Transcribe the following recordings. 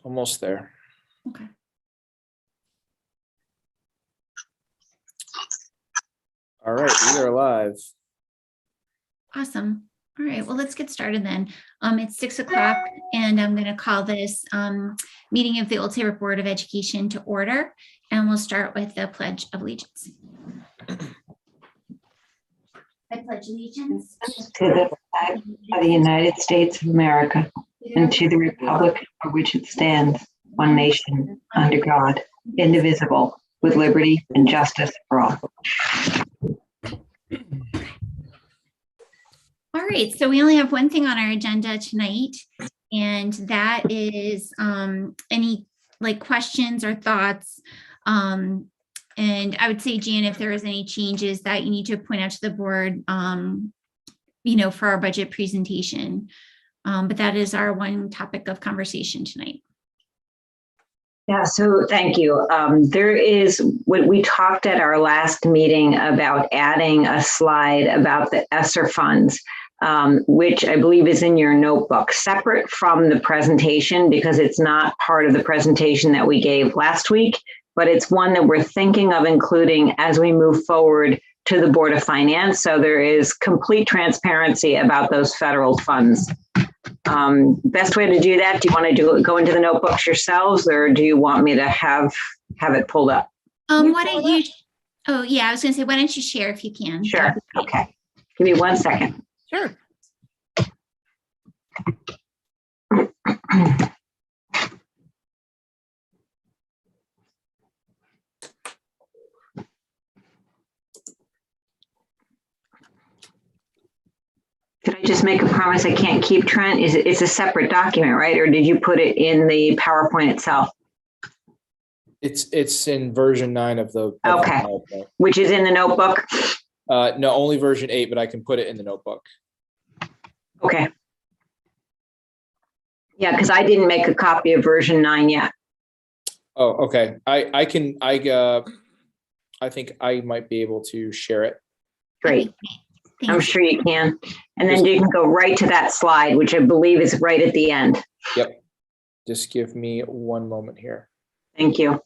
Almost there. Okay. All right, we are live. Awesome. All right, well, let's get started then. It's 6 o'clock and I'm going to call this meeting of the Old Saybrook Board of Education to order. And we'll start with the Pledge of Allegiance. I pledge allegiance to the flag of the United States of America and to the republic for which it stands, one nation, under God, indivisible, with liberty and justice for all. All right, so we only have one thing on our agenda tonight, and that is any questions or thoughts. And I would say, Jan, if there is any changes that you need to point out to the board, for our budget presentation. But that is our one topic of conversation tonight. Yeah, so thank you. There is what we talked at our last meeting about adding a slide about the ESSER funds, which I believe is in your notebook, separate from the presentation because it's not part of the presentation that we gave last week, but it's one that we're thinking of including as we move forward to the Board of Finance. So there is complete transparency about those federal funds. Best way to do that, do you want to go into the notebooks yourselves, or do you want me to have it pulled up? Why don't you, oh yeah, I was gonna say, why don't you share if you can? Sure, okay. Give me 1 second. Sure. Did I just make a promise I can't keep, Trent? It's a separate document, right? Or did you put it in the PowerPoint itself? It's in version 9 of the. Okay. Which is in the notebook? No, only version 8, but I can put it in the notebook. Okay. Yeah, because I didn't make a copy of version 9 yet. Oh, okay. I think I might be able to share it. Great. Thank I'm you. sure you can. And then you can go right to that slide, which I believe is right at the end. Yep. Just give me 1 moment here. Thank you.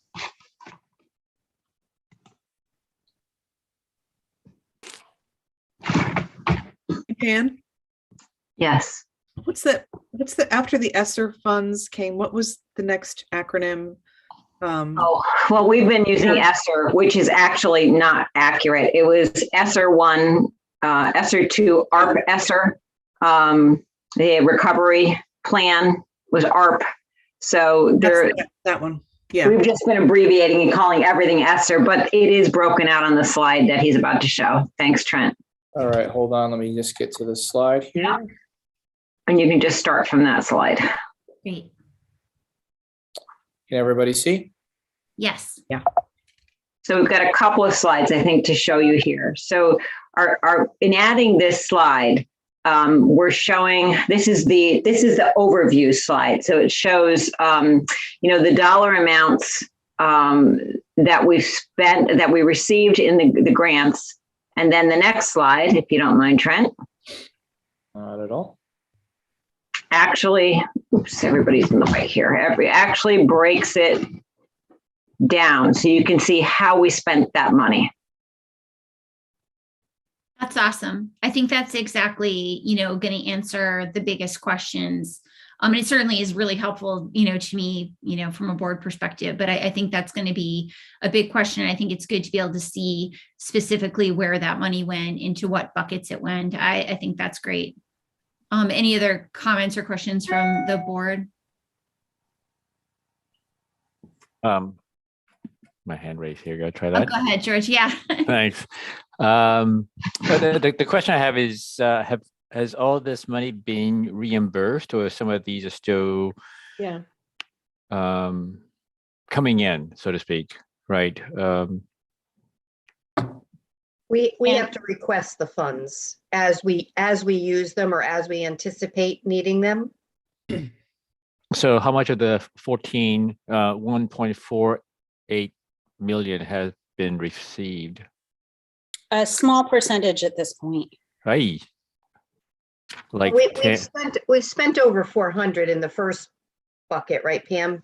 Jan, Yes. what's the after the ESSER funds came, what was the next acronym? Oh, well, we've been using ESSER, which is actually not accurate. It was ESSER 1, ESSER 2, ARP ESSER. The recovery plan was ARP. So that one. Yeah. we've just been abbreviating and calling everything ESSER, but it is broken out on the slide that he's about to show. Thanks, Trent. All right, hold on. Let me just get to the slide here. And you can just start from that slide. Great. Can everybody see? Yes. So we've got a couple of slides, I think, to show you here. So in adding this slide, we're showing, this is the overview slide. So it shows, the dollar amounts that we've spent, that we received in the grants. And then the next slide, if you don't mind, Trent. Not at all. Actually, oops, everybody's in the way here. Actually breaks it down so you can see how we spent that money. That's awesome. I think that's exactly, going to answer the biggest questions. And it certainly is really helpful, to me, from a board perspective, but I think that's going to be a big question. I think it's good to be able to see specifically where that money went, into what buckets it went. I think that's great. Any other comments or questions from the board? My hand raised here. Go try that. Oh, go ahead, George. Yeah. Thanks. The question I have is, has all this money been reimbursed, or some of these are still coming in, so to speak, right? We have to request the funds as we use them or as we anticipate needing them. So how much of the 1.48 million has been received? A small percentage at this point. Right. Like We've spent over 400 in the first bucket, right, Pam?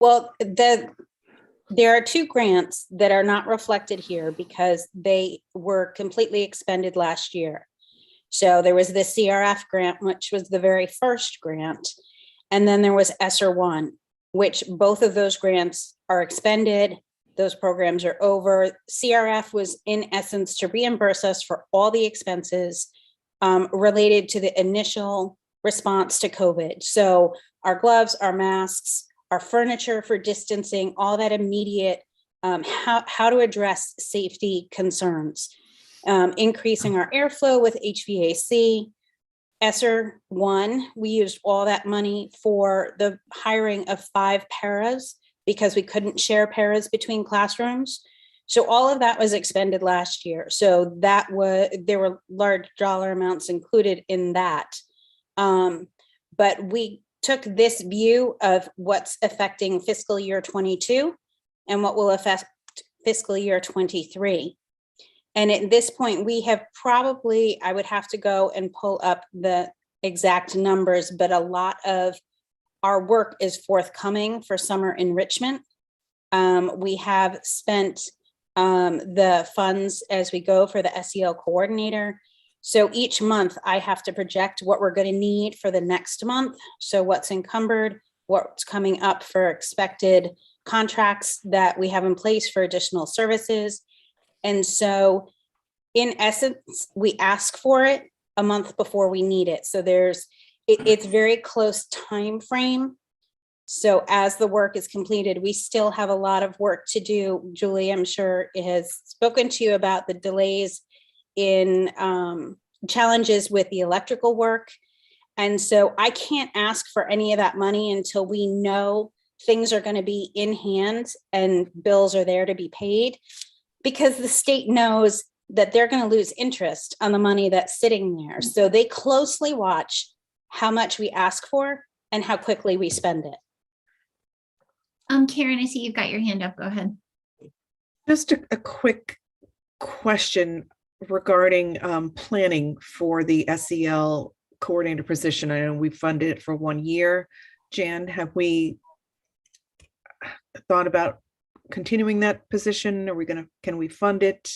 Well, there are two grants that are not reflected here because they were completely expended last year. So there was the CRF grant, which was the very first grant. And then there was ESSER 1, which both of those grants are expended. Those programs are over. CRF was in essence to reimburse us for all the expenses related to the initial response to COVID. So our gloves, our masks, our furniture for distancing, all that immediate, how to address safety concerns, increasing our airflow with HVAC. ESSER 1, we used all that money for the hiring of 5 paras because we couldn't share paras between classrooms. So all of that was expended last year. So there were large dollar amounts included in that. But we took this view of what's affecting fiscal year 22 and what will affect fiscal year 23. And at this point, we have probably, I would have to go and pull up the exact numbers, but a lot of our work is forthcoming for summer enrichment. We have spent the funds as we go for the SEL coordinator. So each month I have to project what we're going to need for the next month. So what's encumbered, what's coming up for expected contracts that we have in place for additional services. And so in essence, we ask for it a month before we need it. So it's very close time frame. So as the work is completed, we still have a lot of work to do. Julie, I'm sure has spoken to you about the delays in challenges with the electrical work. And so I can't ask for any of that money until we know things are going to be in hand and bills are there to be paid, because the state knows that they're going to lose interest on the money that's sitting there. So they closely watch how much we ask for and how quickly we spend it. Karen, I see you've got your hand up. Go ahead. Just a quick question regarding planning for the SEL coordinator position. I know we funded it for 1 year. Jan, have we thought about continuing that position? Can we fund it?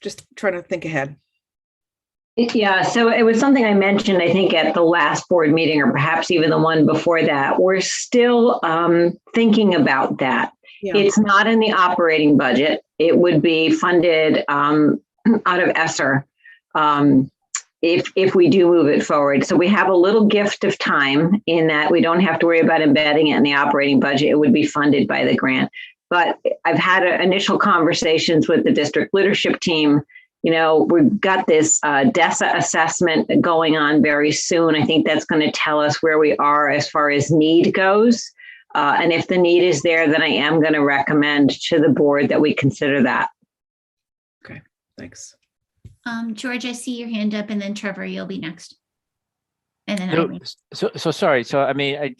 Just trying to think ahead. Yeah, so it was something I mentioned, I think, at the last board meeting, or perhaps even the one before that. We're still thinking about that. Yeah. It's not in the operating budget. It would be funded out of ESSER if we do move it forward. So we have a little gift of time in that we don't have to worry about embedding it in the operating budget. It would be funded by the grant. But I've had initial conversations with the district leadership team. You know, we've got this DESA assessment going on very soon. I think that's going to tell us where we are as far as need goes. And if the need is there, then I am going to recommend to the board that we consider that. Okay, thanks. George, I see your hand up, and then Trevor, you'll be next. And then So, Eileen. so sorry. So I mean,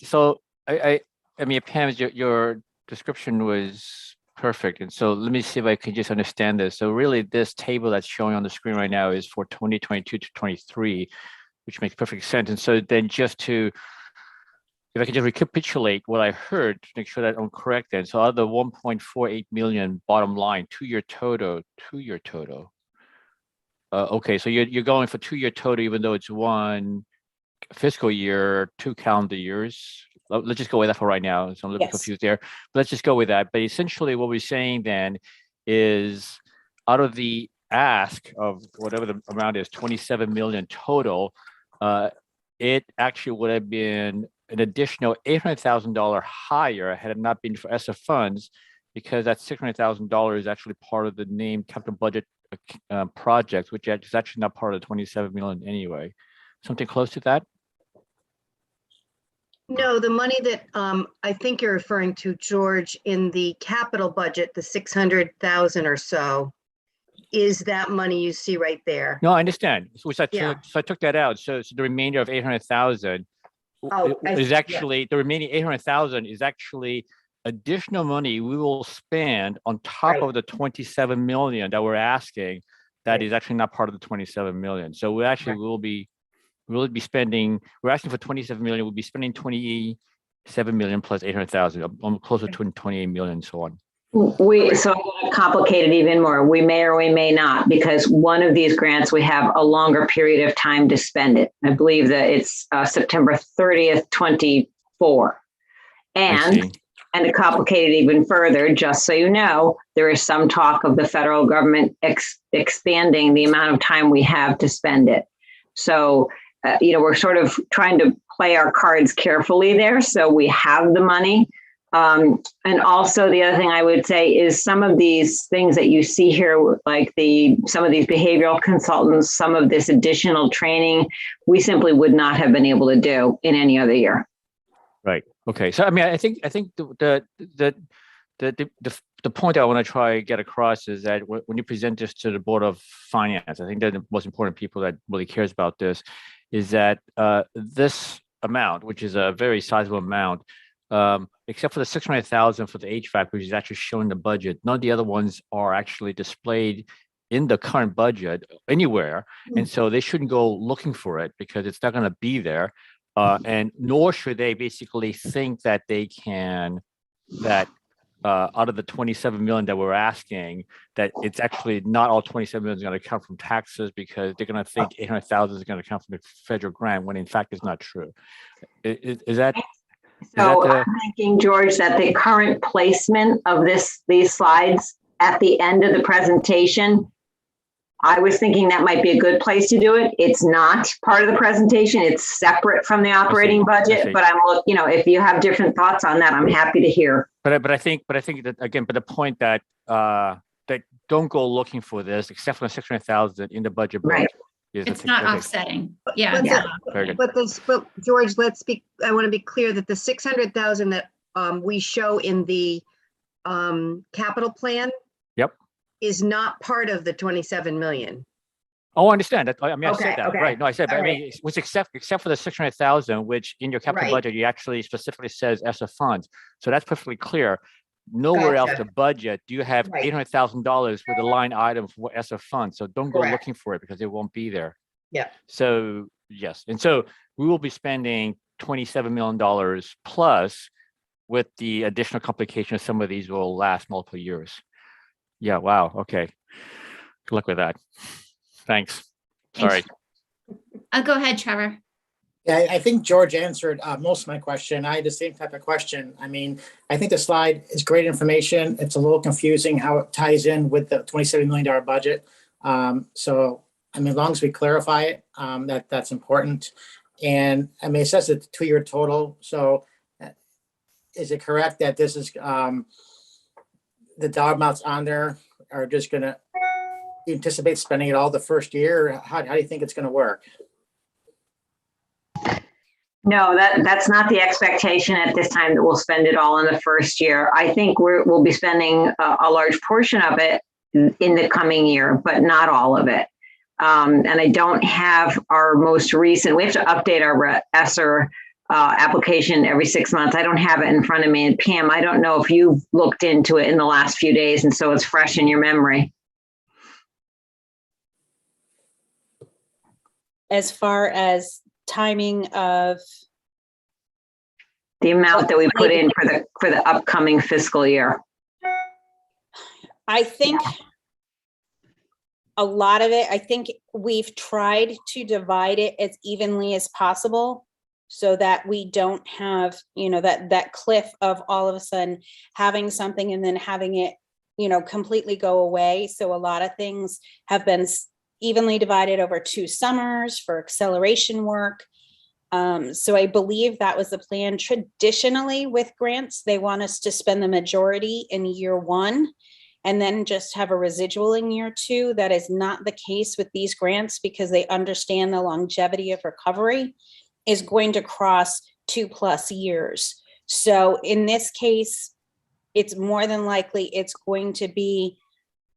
Pam, your description was perfect. And so let me see if I can just understand this. So really this table that's showing on the screen right now is for 2022 to 23, which makes perfect sense. And so then if I can just recapitulate what I heard to make sure that I'm correct then. So out of the 1.48 million bottom line, two-year total. Okay, so you're going for 2-year total, even though it's 1 fiscal year, 2 calendar years. Let's just go with that for right now. So I'm a little bit confused there. But let's just go with that. But essentially what we're saying then is out of the ask of whatever the amount is, 27 million total, it actually would have been an additional $800,000 higher had it not been for ESSER funds, because that $600,000 is actually part of the named capital budget project, which is actually not part of the 27 million anyway. Something close to that? No, the money that I think you're referring to, George, in the capital budget, the 600,000 or so, is that money you see right there. No, I understand. So Yeah. I took that out. So the remainder of 800,000 is actually the remaining 800,000 is actually additional money we will spend on top of the 27 million that we're asking. That is actually not part of the 27 million. So we actually will be spending. We're asking for 27 million. We'll be spending 28 7 million plus 800,000, almost closer to 28 million, so on. So I'm going to complicate it even more. We may or we may not, because one of these grants, we have a longer period of time to spend it. I believe that it's September 30th, 24. I see. And to complicate it even further, just so you know, there is some talk of the federal government expanding the amount of time we have to spend it. So, we're sort of trying to play our cards carefully there. So we have the money. And also the other thing I would say is some of these things that you see here, like some of these behavioral consultants, some of this additional training, we simply would not have been able to do in any other year. Right. Okay. So I mean, I think the point I want to try to get across is that when you present this to the Board of Finance, I think that the most important people that really cares about this is that this amount, which is a very sizable amount, except for the 600,000 for the HVAC, which is actually shown in the budget, none of the other ones are actually displayed in the current budget anywhere, and so they shouldn't go looking for it because it's not going to be there. And nor should they basically think that they can, out of the 27 million that we're asking, that it's actually not all 27 million is going to come from taxes, because they're going to think 800,000 is going to come from the federal grant, when in fact it's not true. Is that? So I'm thinking, George, that the current placement of these slides at the end of the presentation, I was thinking that might be a good place to do it. It's not part of the presentation. It's separate from the operating budget, but if you have different thoughts on that, I'm happy to hear. But I think that again, but the point that that don't go looking for this, except for the 600,000 in the budget book. Right. It's not offsetting. Yeah. But, it's Yeah. not. Very good. but George, I want to be clear that the 600,000 that we show in the capital plan. Yep. Is not part of the 27 million. Oh, I understand that. I mean, I Okay, said that, okay. right? No, I said, but All I mean, it was except for the 600,000, which in your capital Right. budget, you actually specifically says ESSER funds. So that's perfectly clear. Nowhere else Gotcha. to budget do you have Right. $800,000 with a line item for ESSER funds. So don't go Correct. looking for it because it won't be there. Yeah. So yes, and so we will be spending $27 million plus, with the additional complication of some of these will last multiple years. Yeah. Wow. Okay. Good luck with that. Thanks. Sorry. Go ahead, Trevor. Yeah, I think George answered most of my question. I had the same type of question. I mean, I think the slide is great information. It's a little confusing how it ties in with the $27 million budget. So, I mean, as long as we clarify it, that's important. And I mean, it says it's a 2-year total. So is it correct that this is the dollar amounts on there are just going to anticipate spending it all the first year? How do you think it's going to work? No, that's not the expectation at this time, that we'll spend it all in the first year. I think we'll be spending a large portion of it in the coming year, but not all of it. And I don't have our most recent, we have to update our ESSER application every 6 months. I don't have it in front of me. And Pam, I don't know if you've looked into it in the last few days, and so it's fresh in your memory. As far as timing of, The amount that we put in for the upcoming fiscal year. I think a lot of it, I think we've tried to divide it as evenly as possible, so that we don't have, that cliff of all of a sudden having something and then having it, completely go away. So a lot of things have been evenly divided over 2 summers for acceleration work. So I believe that was the plan. Traditionally with grants, they want us to spend the majority in year 1 and then just have a residual in year 2. That is not the case with these grants, because they understand the longevity of recovery is going to cross 2+ years. So in this case, it's more than likely it's going to be,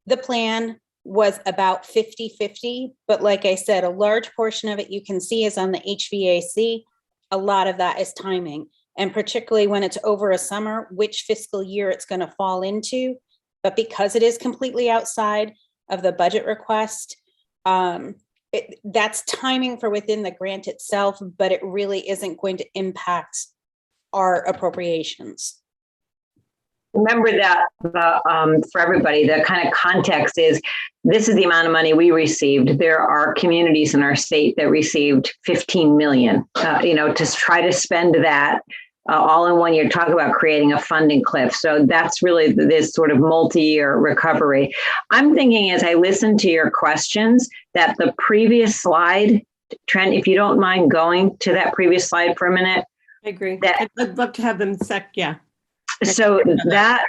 the plan was about 50-50, but like I said, a large portion of it you can see is on the HVAC. A lot of that is timing, and particularly when it's over a summer, which fiscal year it's going to fall into. But because it is completely outside of the budget request, that's timing for within the grant itself, but it really isn't going to impact our appropriations. Remember that for everybody, the kind of context is this is the amount of money we received. There are communities in our state that received 15 million, to try to spend that all in 1 year. Talk about creating a funding cliff. So that's really this sort of multi-year recovery. I'm thinking as I listen to your questions that the previous slide, Trent, if you don't mind going to that previous slide for a minute. I agree. That- I'd love to have them yeah. So that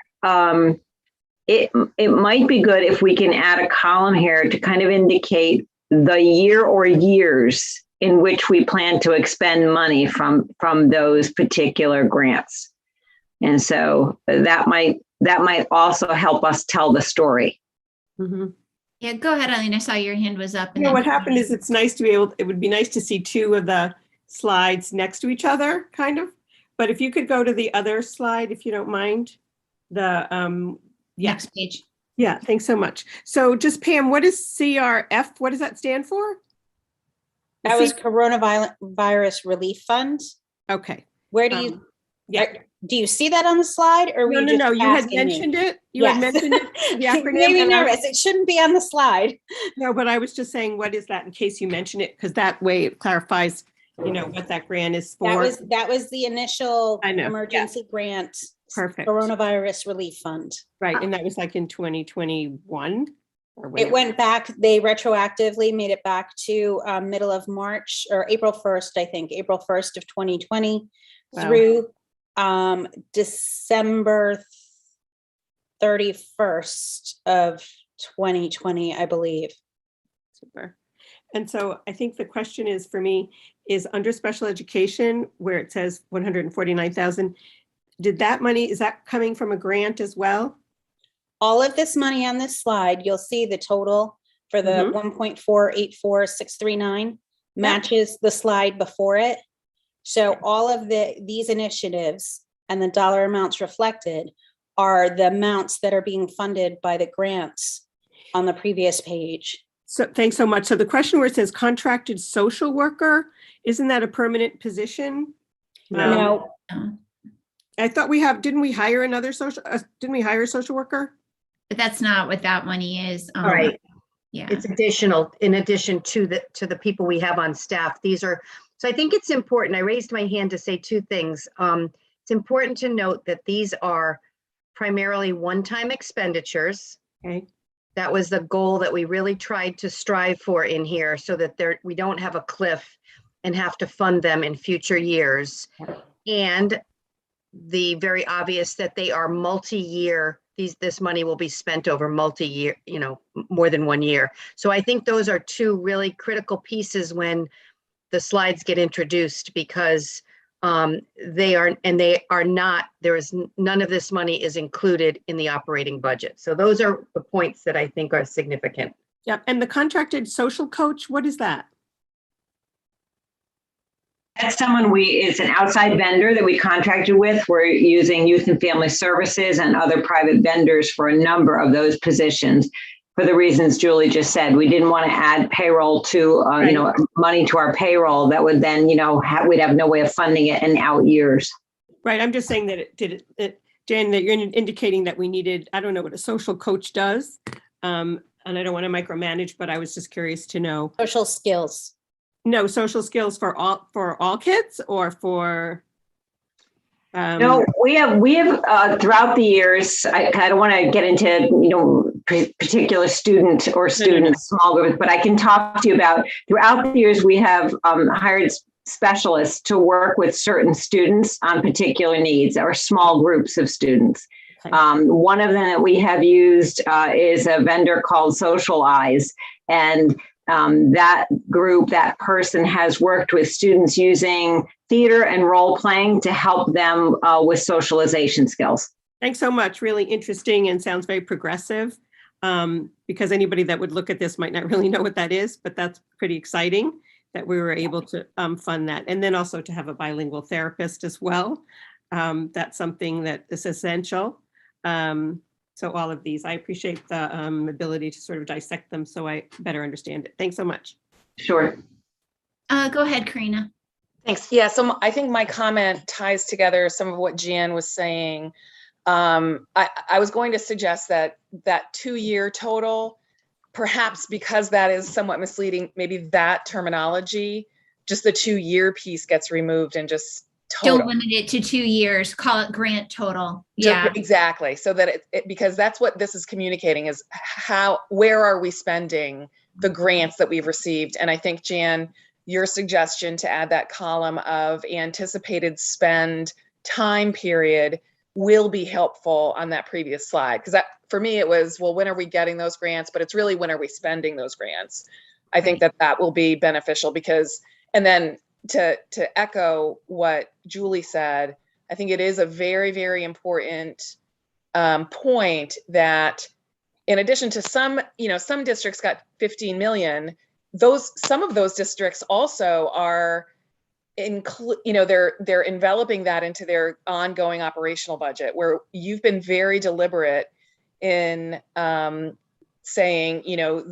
it might be good if we can add a column here to kind of indicate the year or years in which we plan to expend money from those particular grants. And so that might also help us tell the story. Mm-hmm. Yeah, go ahead, Eileen. I saw your hand was up. You know, what happened is it would be nice to see two of the slides next to each other, kind of. But if you could go to the other slide, if you don't mind, Next page. Yeah, thanks so much. So just Pam, what is CRF? What does that stand for? That was Coronavirus Relief Fund. Okay. Where do you, Yeah. do you see that on the slide or? were No. You had asking me? mentioned it. You had Yes. mentioned it, the acronym. Made me and I- nervous. It shouldn't be on the slide. No, but I was just saying, what is that in case you mention it? Because that way it clarifies, what that grant is for. That was the initial I know, yeah. emergency grant. Perfect. Coronavirus Relief Fund. Right, and that was like in 2021? Or It whenever. went back, they retroactively made it back to middle of March or April 1st, I think, April 1st of 2020 Wow. through December 31st of 2020, I believe. Super. And so I think the question is for me is under special education where it says 149,000. Did that money, is that coming from a grant as well? All of this money on this slide, you'll see the total for the Mhm. 1.484639 matches the slide before it. So all of these initiatives and the dollar amounts reflected are the amounts that are being funded by the grants on the previous page. So thanks so much. So the question where it says contracted social worker, isn't that a permanent position? No, I thought didn't we hire a social worker? But that's not what that money is. All right. Yeah. It's additional, in addition to the people we have on staff. So I think it's important. I raised my hand to say two things. It's important to note that these are primarily one-time expenditures. Okay. That was the goal that we really tried to strive for in here so that we don't have a cliff and have to fund them in future years. And the very obvious that they are multi-year, this money will be spent over multi-year, more than 1 year. So I think those are two really critical pieces when the slides get introduced because they are not, none of this money is included in the operating budget. So those are the points that I think are significant. Yep. And the contracted social coach, what is that? That's someone it's an outside vendor that we contracted with. We're using Youth and Family Services and other private vendors for a number of those positions. For the reasons Julie just said, we didn't want to add payroll to, money to our payroll that would then, we'd have no way of funding it in out years. Right. I'm just saying that Jen, that you're indicating that we needed, I don't know what a social coach does. And I don't want to micromanage, but I was just curious to know. social skills. No, social skills for all kids or for? No, we have throughout the years, I don't want to get into, particular student or students, small groups, but I can talk to you about throughout the years, we have hired specialists to work with certain students on particular needs or small groups of students. Okay. One of them that we have used is a vendor called Socialize. And that person has worked with students using theater and role playing to help them with socialization skills. Thanks so much. Really interesting and sounds very progressive. Because anybody that would look at this might not really know what that is, but that's pretty exciting that we were able to fund that. And then also to have a bilingual therapist as well. That's something that is essential. So all of these, I appreciate the ability to sort of dissect them so I better understand it. Thanks so much. Sure. Go ahead, Karina. Thanks. Yeah, so I think my comment ties together some of what Jan was saying. I was going to suggest that 2-year total, perhaps because that is somewhat misleading, maybe that terminology, just the 2-year piece gets removed and just total. Don't limit it to 2 years, call it grant total. Just- Yeah, exactly. So that because that's what this is communicating is where are we spending the grants that we've received? And I think, Jan, your suggestion to add that column of anticipated spend time period will be helpful on that previous slide. Because that, for me, it was, well, when are we getting those grants? But it's really, when are we spending those grants? I think that will be beneficial because, and then to echo what Julie said, I think it is a very, very important point that in addition to some districts got 15 million, some of those districts also are they're enveloping that into their ongoing operational budget, where you've been very deliberate in saying,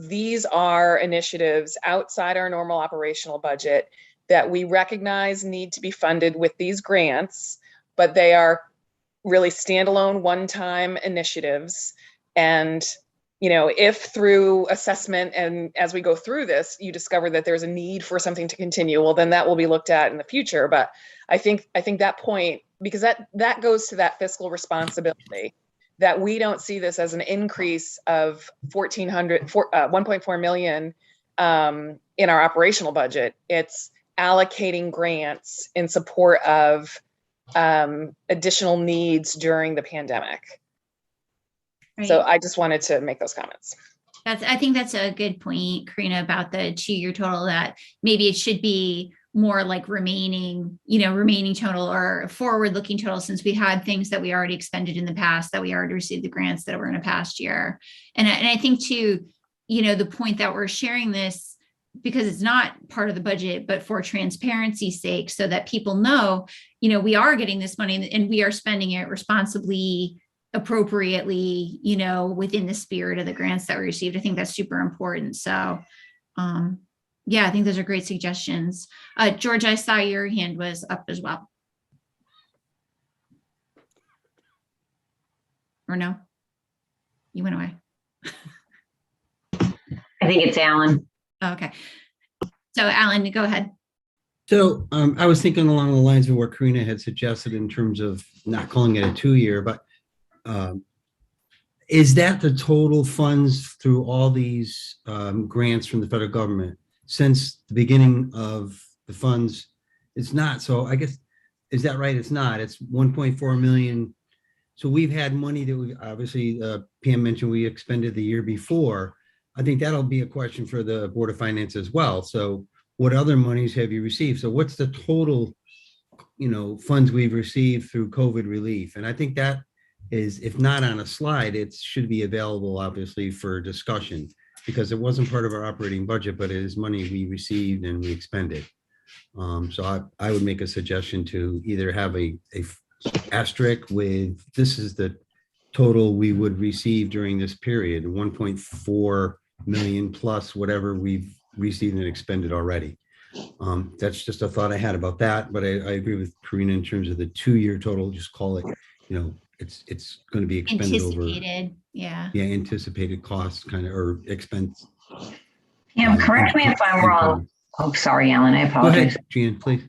these are initiatives outside our normal operational budget that we recognize need to be funded with these grants, but they are really standalone one-time initiatives. And if through assessment and as we go through this, you discover that there's a need for something to continue, well, then that will be looked at in the future. But I think that point, because that goes to that fiscal responsibility, that we don't see this as an increase of 1.4 million in our operational budget. It's allocating grants in support of additional needs during the pandemic. right. So I just wanted to make those comments. I think that's a good point, Karina, about the 2-year total, that maybe it should be more like remaining total or forward-looking total, since we had things that we already expended in the past, that we already received the grants that were in a past year. And I think too, the point that we're sharing this because it's not part of the budget, but for transparency's sake, so that people know, we are getting this money and we are spending it responsibly, appropriately, within the spirit of the grants that we received. I think that's super important. So, yeah, I think those are great suggestions. George, I saw your hand was up as well. Or no? You went away. I think it's Alan. Okay. So Alan, go ahead. So I was thinking along the lines of what Karina had suggested in terms of not calling it a 2-year, but is that the total funds through all these grants from the federal government since the beginning of the funds? It's not. So I guess, is that right? It's not. It's 1.4 million. So we've had money that we obviously, Pam mentioned we expended the year before. I think that'll be a question for the Board of Finance as well. So what other monies have you received? So what's the total, funds we've received through COVID relief? And I think that is, if not on a slide, it should be available, obviously, for discussion, because it wasn't part of our operating budget, but it is money we received and we expended. So I would make a suggestion to either have a asterisk with, this is the total we would receive during this period, 1.4 million plus whatever we've received and expended already. That's just a thought I had about that, but I agree with Karina in terms of the 2-year total. Just call it, it's going to be expended Anticipated, yeah. Yeah, anticipated costs or expense. Pam, correct me if I'm wrong. Oh, sorry, Alan, I apologize. Go ahead, Jan, please.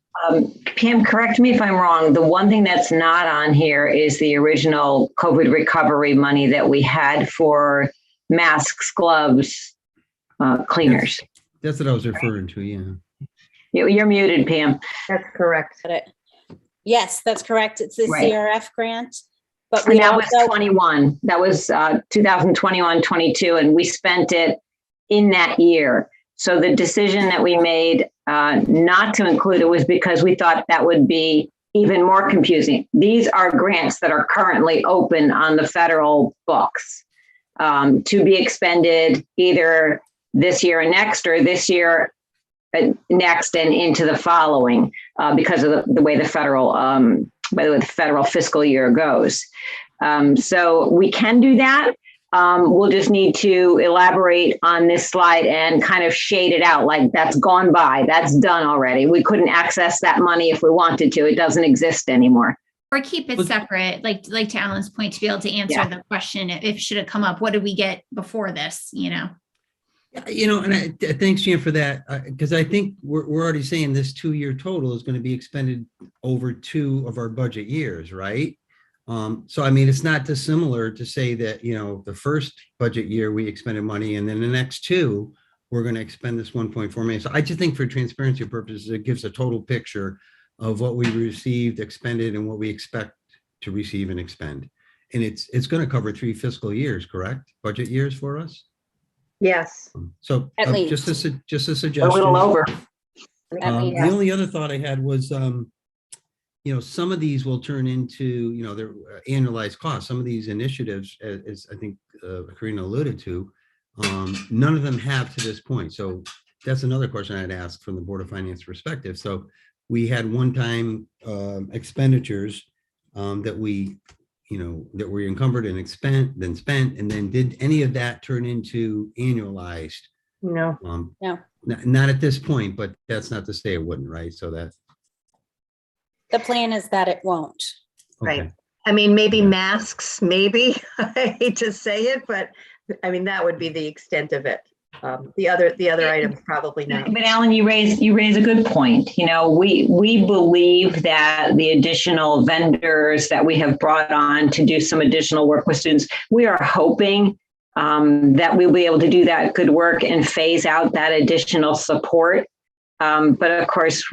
Pam, correct me if I'm wrong. The one thing that's not on here is the original COVID recovery money that we had for masks, gloves, cleaners. That's what I was referring to, yeah. You're muted, Pam. That's correct. Yes, that's correct. It's the Right. CRF grant. But And we that also, was 21. That was 2021-22, and we spent it in that year. So the decision that we made not to include it was because we thought that would be even more confusing. These are grants that are currently open on the federal books to be expended either this year and next, or this year next and into the following, because of the way the federal fiscal year goes. So we can do that. we'll just need to elaborate on this slide and kind of shade it out like that's gone by, that's done already. We couldn't access that money if we wanted to. It doesn't exist anymore. Or keep it separate, like to Alan's point, to be able to answer the question if should it come up, what did we get before this, you know? And thanks, Jan, for that, because I think we're already saying this 2-year total is going to be expended over 2 of our budget years, right? So, I mean, it's not dissimilar to say that, the first budget year we expended money and then the next 2, we're going to expend this 1.4 million. So I just think for transparency purposes, it gives a total picture of what we received, expended, and what we expect to receive and expend. And it's going to cover 3 fiscal years, correct? Budget years for us? Yes. So At least. just a suggestion. A little over. The only other thought I had was, some of these will turn into, their annualized costs. Some of these initiatives, as I think Karina alluded to, none of them have to this point. So that's another question I'd ask from the Board of Finance perspective. So we had one-time expenditures that we encumbered and spent, and then did any of that turn into annualized? No. No. Not at this point, but that's not to say it wouldn't, right? So that. The plan is that it won't. Okay. Right. I mean, maybe Yeah. masks, maybe. I hate to say it, but I mean, that would be the extent of it. The other items probably not. But Alan, you raise a good point. We believe that the additional vendors that we have brought on to do some additional work with students, we are hoping that we'll be able to do that good work and phase out that additional support. But of course,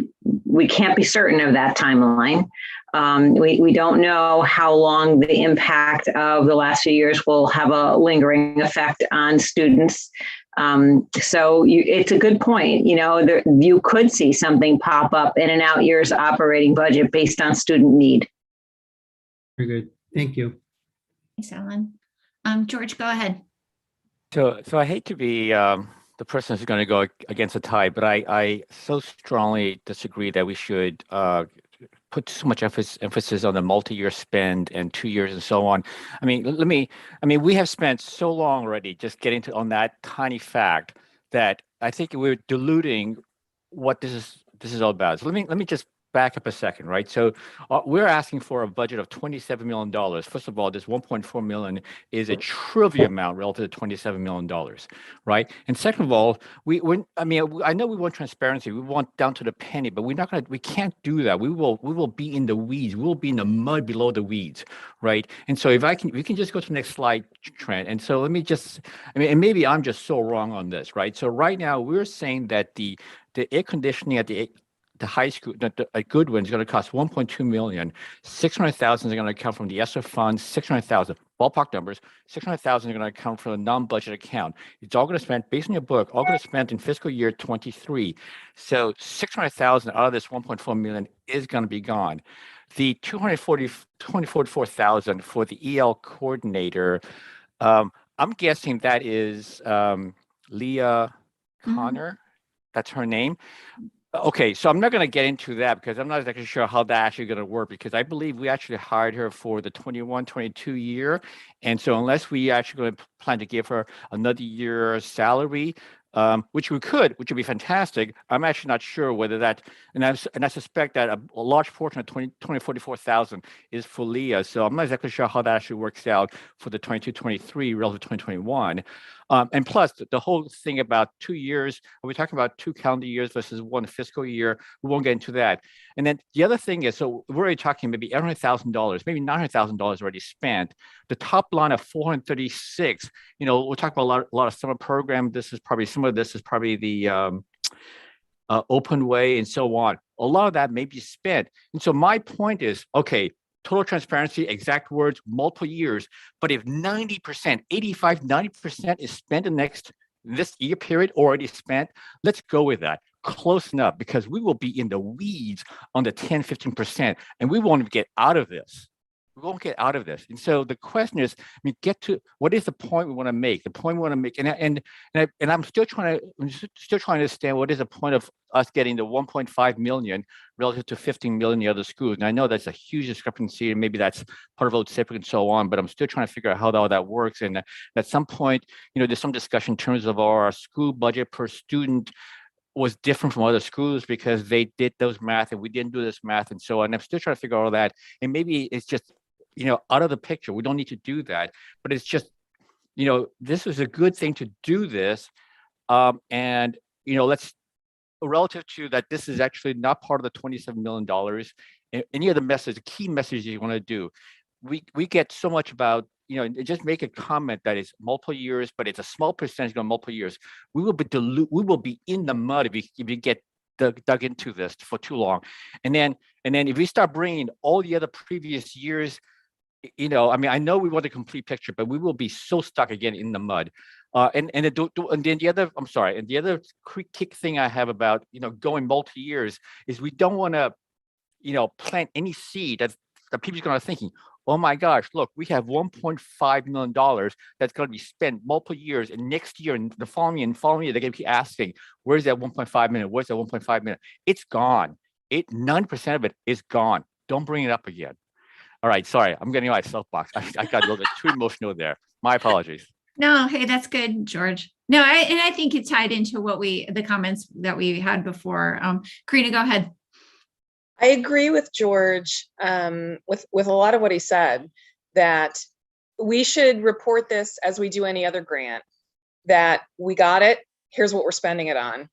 we can't be certain of that timeline. We don't know how long the impact of the last few years will have a lingering effect on students. So it's a good point. You could see something pop up in an out year's operating budget based on student need. Very good. Thank you. Thanks, Alan. George, go ahead. So I hate to be the person who's going to go against the tide, but I so strongly disagree that we should put so much emphasis on the multi-year spend and 2 years and so on. I mean, we have spent so long already just getting on that tiny fact that I think we're diluting what this is all about. So let me just back up a second, right? So we're asking for a budget of $27 million. First of all, this 1.4 million is a trivial amount relative to $27 million, right? And second of all, I know we want transparency. We want down to the penny, but we can't do that. We will be in the weeds. We will be in the mud below the weeds, right? And so we can just go to the next slide, Trent. And so let me just, and maybe I'm just so wrong on this, right? So right now we're saying that the air conditioning at the high school at Goodwin is going to cost 1.2 million. 600,000 is going to come from the ESSER funds. 600,000 ballpark numbers. 600,000 are going to come from a non-budget account. It's all going to spend based on your book. All going to spend in fiscal year 23. So 600,000 out of this 1.4 million is going to be gone. The 244,000 for the EL coordinator. I'm guessing that is Leah Connor. That's her name. Okay, so I'm not going to get into that because I'm not exactly sure how that's actually going to work, because I believe we actually hired her for the 21-22 year. And so unless we actually going to plan to give her another year's salary, which we could, which would be fantastic, I'm actually not sure whether that, and I suspect that a large portion of 244,000 is for Leah. So I'm not exactly sure how that actually works out for the 22-23 relative to 2021. And plus the whole thing about 2 years, are we talking about 2 calendar years versus 1 fiscal year? We won't get into that. And then the other thing is, so we're already talking maybe $800,000, maybe $900,000 already spent. The top line of 436, we're talking about a lot of summer program. Some of this is probably the open way and so on. A lot of that may be spent. And so my point is, okay, total transparency, exact words, multiple years. But if 90%, 85, 90% is spent in this year period already spent, let's go with that. Close enough, because we will be in the weeds on the 10, 15%, and we won't get out of this we won't get out of this. And so the question is, I mean, get to what is the point we want to make? The point we want to make, and I'm still trying to understand what is the point of us getting the 1.5 million relative to 15 million in the other schools. And I know that's a huge discrepancy, and maybe that's part of OTSIP and so on. But I'm still trying to figure out how all that works. And at some point, there's some discussion in terms of our school budget per student was different from other schools because they did those math and we didn't do this math and so on. I'm still trying to figure out all that. And maybe it's just, out of the picture. We don't need to do that, but it's just, this was a good thing to do this. And, let's, relative to that, this is actually not part of the $27 million. Any of the key messages you want to do. We get so much about, just make a comment that is multiple years, but it's a small percentage of multiple years. We will be in the mud if you get dug into this for too long. And then if we start bringing all the other previous years, I know we want a complete picture, but we will be so stuck again in the mud. And then the other quick thing I have about, going multi-years is we don't want to, plant any seed that people are going to thinking, oh my gosh, look, we have $1.5 million that's going to be spent multiple years, and next year and the following year, they're going to be asking, where's that 1.5 million? Where's that 1.5 million? It's gone. 90% of it is gone. Don't bring it up again. All right, sorry, I'm getting my soapbox. I got a little bit too emotional there. My apologies. No, hey, that's good, George. No, I think it tied into the comments that we had before. Karina, go ahead. I agree with George with a lot of what he said, that we should report this as we do any other grant, that we got it, here's what we're spending it on.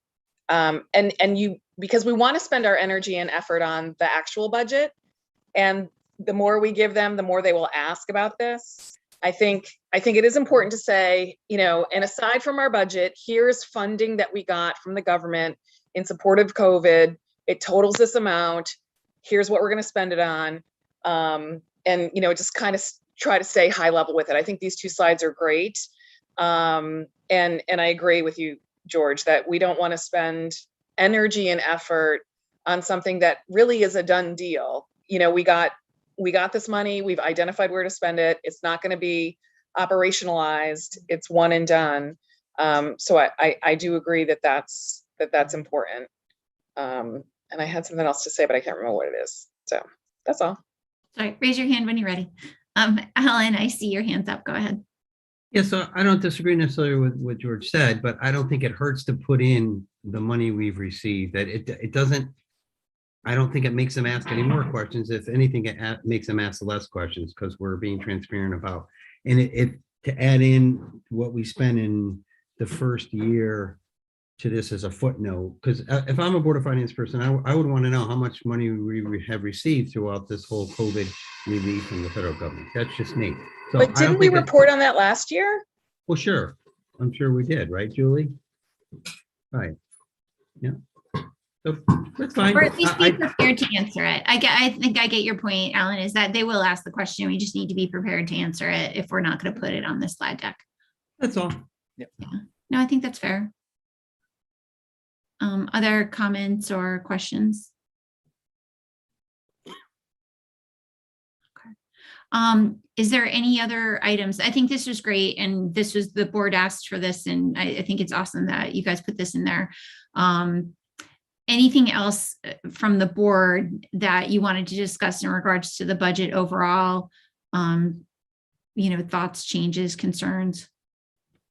Because we want to spend our energy and effort on the actual budget, and the more we give them, the more they will ask about this. I think it is important to say, and aside from our budget, here's funding that we got from the government in support of COVID. It totals this amount. Here's what we're going to spend it on. Just kind of try to stay high level with it. I think these two slides are great. And I agree with you, George, that we don't want to spend energy and effort on something that really is a done deal. We got this money. We've identified where to spend it. It's not going to be operationalized. It's one and done. So I do agree that that's important. And I had something else to say, but I can't remember what it is. So that's all. Sorry, raise your hand when you're ready. Alan, I see your hands up. Go ahead. Yeah, so I don't disagree necessarily with what George said, but I don't think it hurts to put in the money we've received. That it doesn't, I don't think it makes them ask any more questions. If anything, it makes them ask less questions because we're being transparent about. And it to add in what we spend in the first year to this as a footnote, because if I'm a Board of Finance person, I would want to know how much money we have received throughout this whole COVID relief from the federal government. That's just me. So but didn't we report on that last year? Well, sure. I'm sure we did, right, Julie? Right. Yeah. So that's fine. Or at least be prepared to answer it. I think I get your point, Alan, is that they will ask the question. We just need to be prepared to answer it if we're not going to put it on the slide deck. That's all. Yep. Yeah. No, I think that's fair. Other comments or questions? Okay. Is there any other items? I think this was great, and this was the board asked for this, and I think it's awesome that you guys put this in there. Anything else from the board that you wanted to discuss in regards to the budget overall? Thoughts, changes, concerns?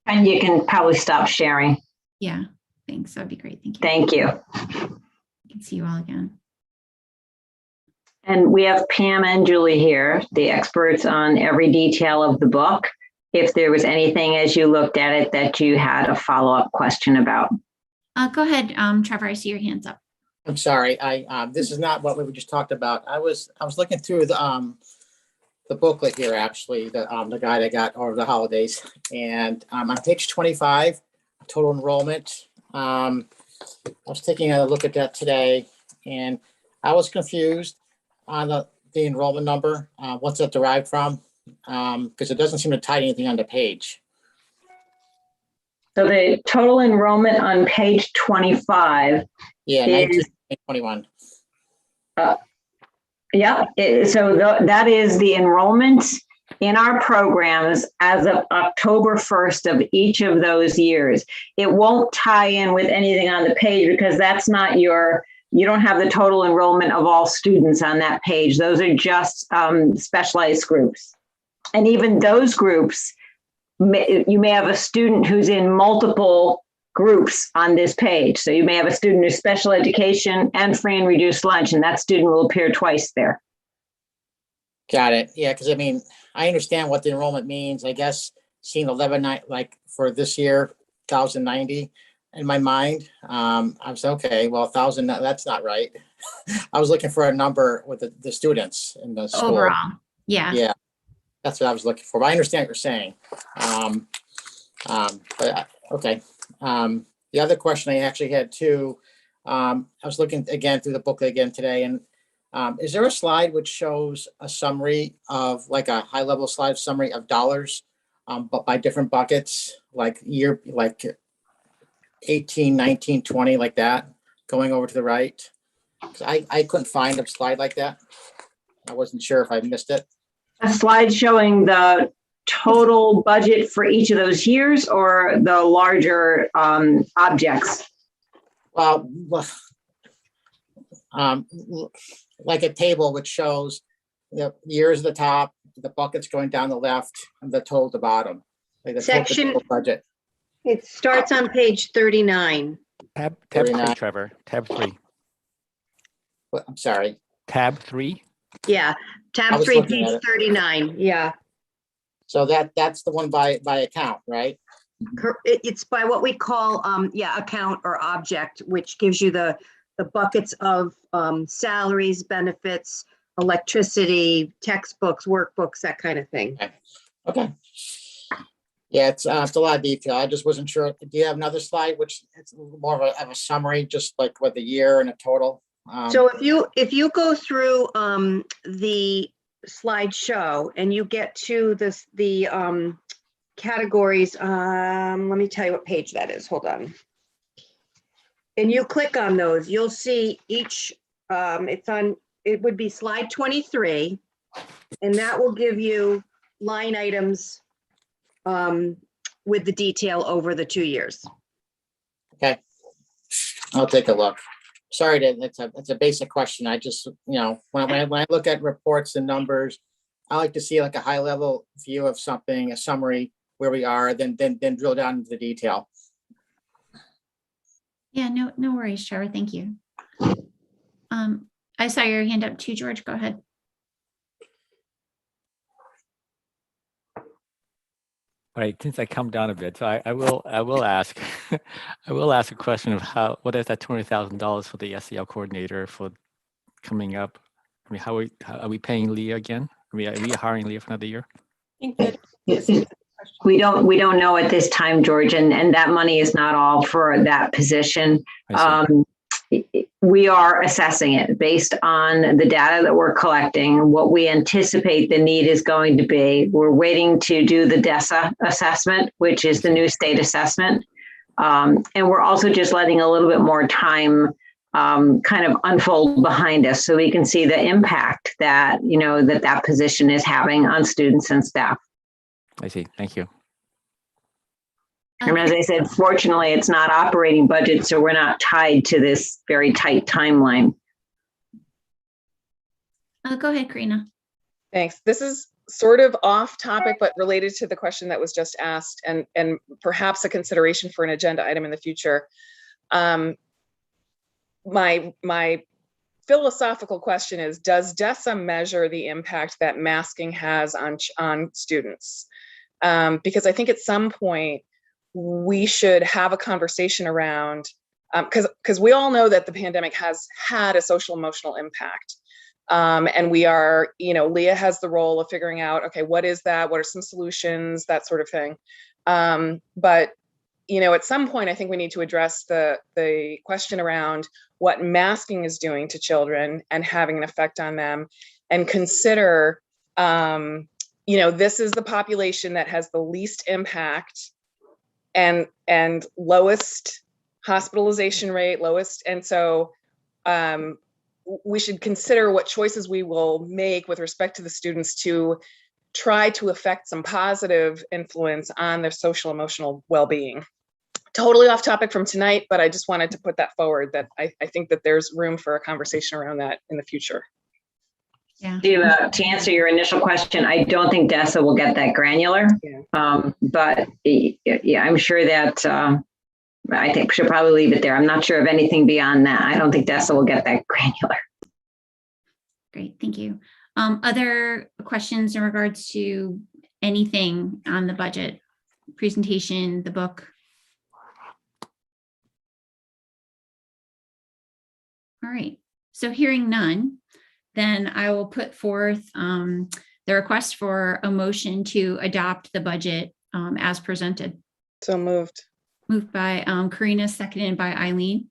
And you can probably stop sharing. Yeah, thanks. That'd be great. Thank you. Thank you. I can see you all again. And we have Pam and Julie here, the experts on every detail of the book. If there was anything as you looked at it that you had a follow-up question about. Go ahead, Trevor. I see your hands up. I'm sorry. This is not what we just talked about. I was looking through the booklet here, actually, the guide I got over the holidays, and on page 25, total enrollment. I was taking a look at that today, and I was confused on the enrollment number. What's that derived from? Because it doesn't seem to tie anything on the page. So the total enrollment on page 25 Yeah, is 1921. Yeah, that is the enrollment in our programs as of October 1st of each of those years. It won't tie in with anything on the page because that's not you don't have the total enrollment of all students on that page. Those are just specialized groups. And even those groups, you may have a student who's in multiple groups on this page. So you may have a student who's special education and free and reduced lunch, and that student will appear twice there. Got it. Yeah, because I mean, I understand what the enrollment means. I guess seeing 11, like for this year, 1,090 in my mind. I was okay. Well, 1,000, that's not right. I was looking for a number with the students in the school. Overall, yeah. Yeah, that's what I was looking for. But I understand what you're saying. Okay. The other question I actually had too. I was looking again through the booklet again today, and is there a slide which shows a summary of like a high level slide summary of dollars, but by different buckets, like year, like 18, 19, 20, like that, going over to the right? 'Cause I couldn't find a slide like that. I wasn't sure if I missed it. A slide showing the total budget for each of those years or the larger objects? Well, like a table which shows the years at the top, the buckets going down the left, and the total at the bottom. Like the Section- total budget. It starts on page 39. Tab 39. 3, Trevor. Tab 3. I'm sorry. Tab 3. Yeah, I tab was 3, looking at page it. 39. Yeah. So that's the one by account, right? It's by what we call, account or object, which gives you the buckets of salaries, benefits, electricity, textbooks, workbooks, that kind of thing. Okay. Yeah, it's a lot of detail. I just wasn't sure. Do you have another slide which it's more of a summary, just like what the year and a total? So if you go through the slideshow and you get to the categories, let me tell you what page that is. Hold on. And you click on those, you'll see each. It would be slide 23, and that will give you line items with the detail over the 2 years. Okay. I'll take a look. Sorry, it's a basic question. I just, when I look at reports and numbers, I like to see like a high level view of something, a summary where we are, then drill down into the detail. Yeah, no worries, Trevor. Thank you. I saw your hand up too, George. Go ahead. All right, since I come down a bit, so I will ask I will ask a question of what is that $20,000 for the SEL coordinator for coming up? I mean, how are we paying Leah again? I mean, are we hiring Leah for another year? I think We don't know at this time, George, and that money is not all for that position. I see. We are assessing it based on the data that we're collecting, what we anticipate the need is going to be. We're waiting to do the DESA assessment, which is the new state assessment. And we're also just letting a little bit more time kind of unfold behind us so we can see the impact that, that position is having on students and staff. I see. Thank you. And as I said, fortunately, it's not operating budget, so we're not tied to this very tight timeline. Go ahead, Karina. Thanks. This is sort of off topic, but related to the question that was just asked, and perhaps a consideration for an agenda item in the future. My philosophical question is, does DESA measure the impact that masking has on students? Because I think at some point we should have a conversation around, because we all know that the pandemic has had a social emotional impact. And we are, Leah has the role of figuring out, okay, what is that? What are some solutions? That sort of thing. But at some point, I think we need to address the question around what masking is doing to children and having an effect on them, and consider, this is the population that has the least impact and lowest hospitalization rate, lowest. And so we should consider what choices we will make with respect to the students to try to affect some positive influence on their social emotional well-being. Totally off topic from tonight, but I just wanted to put that forward, that I think that there's room for a conversation around that in the future. Yeah. To answer your initial question, I don't think DESA will get that granular. Yeah. But yeah, I'm sure that I think we should probably leave it there. I'm not sure of anything beyond that. I don't think DESA will get that granular. Great, thank you. Other questions in regards to anything on the budget presentation, the book? All right, so hearing none, then I will put forth the request for a motion to adopt the budget as presented. So moved. Moved by Karina, seconded by Eileen.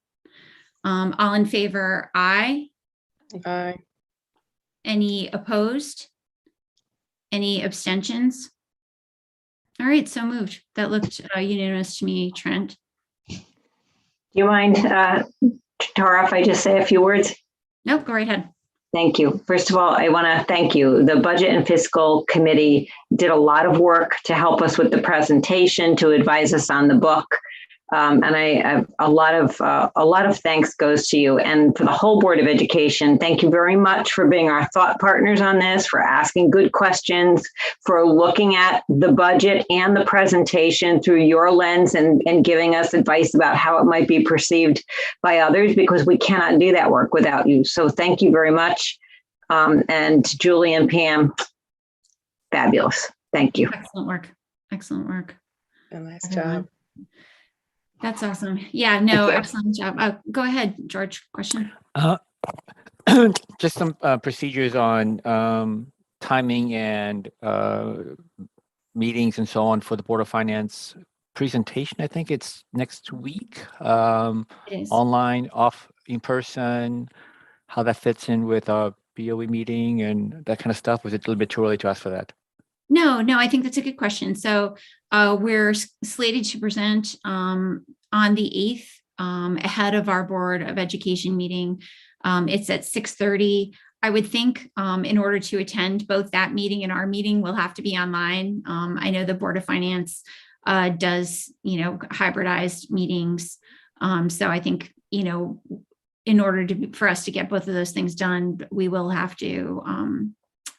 All in favor, aye. Aye. Any opposed? Any abstentions? All right, so moved. That looked unanimous to me, Trent. Do you mind, Tara, if I just say a few words? Nope, go right ahead. Thank you. First of all, I want to thank you. The Budget and Fiscal Committee did a lot of work to help us with the presentation, to advise us on the book. And a lot of thanks goes to you, and for the whole Board of Education. Thank you very much for being our thought partners on this, for asking good questions, for looking at the budget and the presentation through your lens and giving us advice about how it might be perceived by others, because we cannot do that work without you. So thank you very much. And Julie and Pam, fabulous. Thank you. Excellent work. Excellent work. Nice job. That's awesome. Yeah, no, excellent job. Go ahead, George, question. Just some procedures on timing and meetings and so on for the Board of Finance presentation. I think it's next week. It is. Online, off, in person, how that fits in with a BOE meeting and that kind of stuff. Was it a little bit too early to ask for that? No, I think that's a good question. So we're slated to present on the 8th ahead of our Board of Education meeting. It's at 6:30. I would think in order to attend both that meeting and our meeting, we'll have to be online. I know the Board of Finance does, hybridized meetings. So I think, in order for us to get both of those things done, we will have to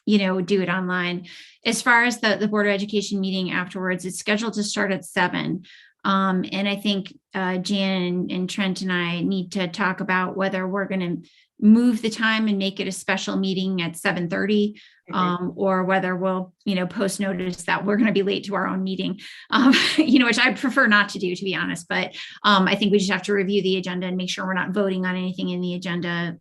do it online. As far as the Board of Education meeting afterwards, it's scheduled to start at 7. And I think Jan and Trent and I need to talk about whether we're going to move the time and make it a special meeting at 7:30, or whether we'll, post notice that we're going to be late to our own meeting, which I prefer not to do, to be honest. But I think we just have to review the agenda and make sure we're not voting on anything in the agenda,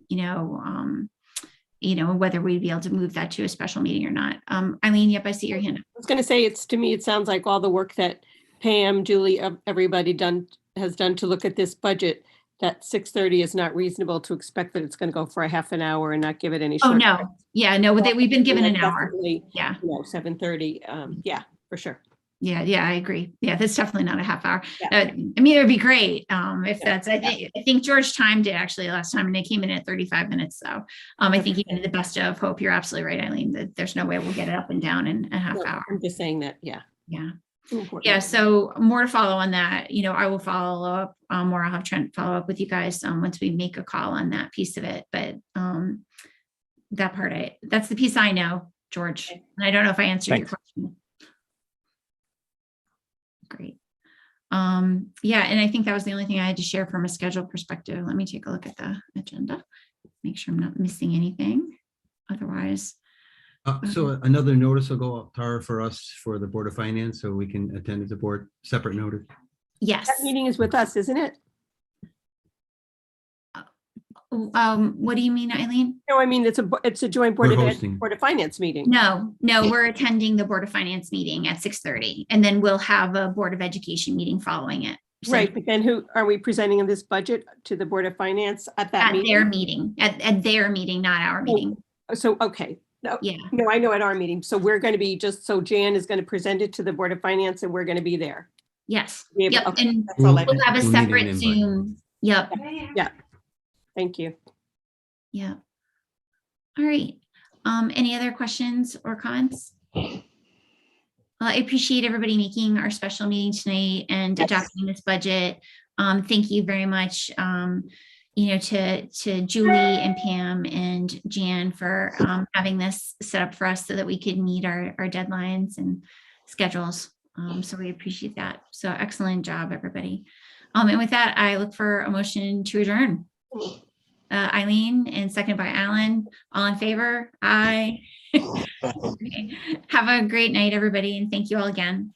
whether we'd be able to move that to a special meeting or not. Eileen, yep, I see your hand up. I was going to say, to me, it sounds like all the work that Pam, Julie, everybody has done to look at this budget, that 6:30 is not reasonable to expect that it's going to go for a half an hour and not give it any. Oh, no. Yeah, no, we've been given an hour. Yeah. 7:30. Yeah, for sure. Yeah, I agree. Yeah, that's definitely not a half hour. Yeah. It would be great if that's, I think George timed it actually last time and it came in at 35 minutes. So I think even in the best of hope, you're absolutely right, Eileen, that there's no way we'll get it up and down in a half hour. I'm just saying that, yeah. Yeah, so more to follow on that. I will follow up, or I'll have Trent follow up with you guys once we make a call on that piece of it. But that part, that's the piece I know, George. And I don't know if I answered your question. Great. Yeah, and I think that was the only thing I had to share from a schedule perspective. Let me take a look at the agenda, make sure I'm not missing anything. Otherwise. So another notice will go up, Tara, for us for the Board of Finance, so we can attend as a board, separate notice. Yes. That meeting is with us, isn't it? What do you mean, Eileen? No, I mean, it's a joint Board of Finance meeting. No, we're attending the Board of Finance meeting at 6:30, and then we'll have a Board of Education meeting following it. So, right, but then who are we presenting in this budget to the Board of Finance at that meeting? Their meeting, at their meeting, not our meeting. So, okay. No, yeah. No, I know at our meeting. So we're going to be so Jan is going to present it to the Board of Finance and we're going to be there. Yes. Yep. Okay. And that's all we'll have a separate Zoom. Yep. Yeah. Thank you. Yeah. All right. Any other questions or comments? I appreciate everybody making our special meeting tonight and adopting this budget. Thank you very much, to Julie and Pam and Jan for having this set up for us so that we could meet our deadlines and schedules. So we appreciate that. So excellent job, everybody. And with that, I look for a motion to adjourn. Eileen, and second by Alan. All in favor? Aye. Okay. Have a great night, everybody, and thank you all again.